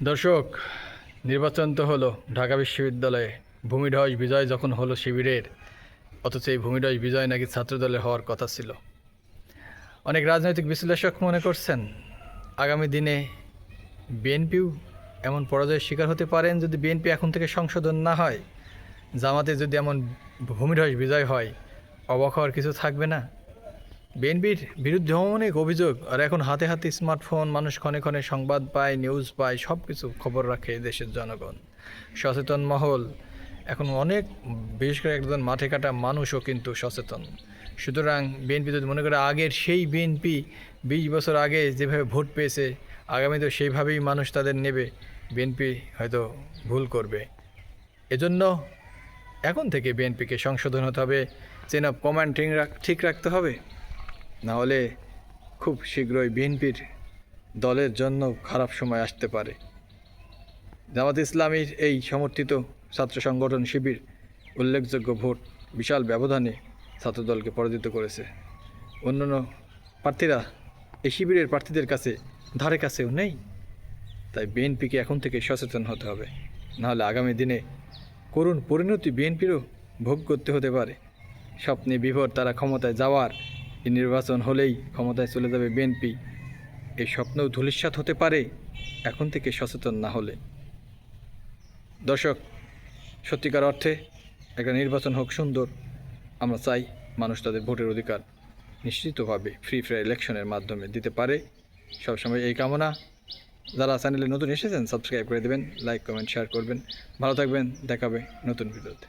দর্শক, নির্বাচন তো হলো ঢাকা বিশ্ববিদ্যালয়ে। ভূমিধ্বস বিজয় যখন হলো শিবিরের, অথচ এই ভূমিধ্বস বিজয় নাকি ছাত্রদলের হওয়ার কথা ছিল। অনেক রাজনৈতিক বিশ্লেষক মনে করছেন আগামী দিনে বিএনপিও এমন পরাজয়ের শিকার হতে পারেন যদি বিএনপি এখন থেকে সংশোধন না হয়। জামাতে যদি এমন ভূমিধ্বস বিজয় হয়, অবাক হওয়ার কিছু থাকবে না। বিএনপির বিরুদ্ধে অনেক অভিযোগ, আর এখন হাতে হাতে স্মার্টফোন, মানুষ ক্ষণে ক্ষণে সংবাদ পায়, নিউজ পায়, সব কিছু খবর রাখে দেশের জনগণ। সচেতন মহল এখন অনেক, বিশেষ করে একজন মাঠে কাটা মানুষও কিন্তু সচেতন। সুতরাং বিএনপি যদি মনে করে আগের সেই বিএনপি 20 বছর আগে যেভাবে ভোট পেয়েছে, আগামীতেও সেইভাবেই মানুষ তাদের নেবে, বিএনপি হয়তো ভুল করবে। এজন্য এখন থেকে বিএনপিকে সংশোধন হতে হবে, চেন অফ কমান্ড ঠিক রাখতে হবে। না হলে খুব শীঘ্রই বিএনপির দলের জন্য খারাপ সময় আসতে পারে। জামাত ইসলামীর এই সমর্থিত ছাত্র সংগঠন শিবির উল্লেখযোগ্য ভোট, বিশাল ব্যবধানে ছাত্রদলকে পরাজিত করেছে। অন্যান্য প্রার্থীরা এই শিবিরের প্রার্থীদের কাছে ধারে কাছেও নেই। তাই বিএনপিকে এখন থেকে সচেতন হতে হবে, নাহলে আগামী দিনে করুণ পরিণতি বিএনপিরও ভোগ করতে হতে পারে। স্বপ্নে বিভোর তারা ক্ষমতায় যাওয়ার, এই নির্বাচন হলেই ক্ষমতায় চলে যাবে বিএনপি, এই স্বপ্নও ধূলিসাৎ হতে পারে এখন থেকে সচেতন না হলে। দর্শক, সত্যিকার অর্থে একটা নির্বাচন হোক সুন্দর। আমরা চাই মানুষ তাদের ভোটের অধিকার নিশ্চিতভাবে ফ্রি ফেয়ার ইলেকশনের মাধ্যমে দিতে পারে। সবসময় এই কামনা। যারা চ্যানেলে নতুন এসেছেন সাবস্ক্রাইব করে দেবেন, লাইক কমেন্ট শেয়ার করবেন। ভালো থাকবেন, দেখাবে নতুন ভিডিওতে।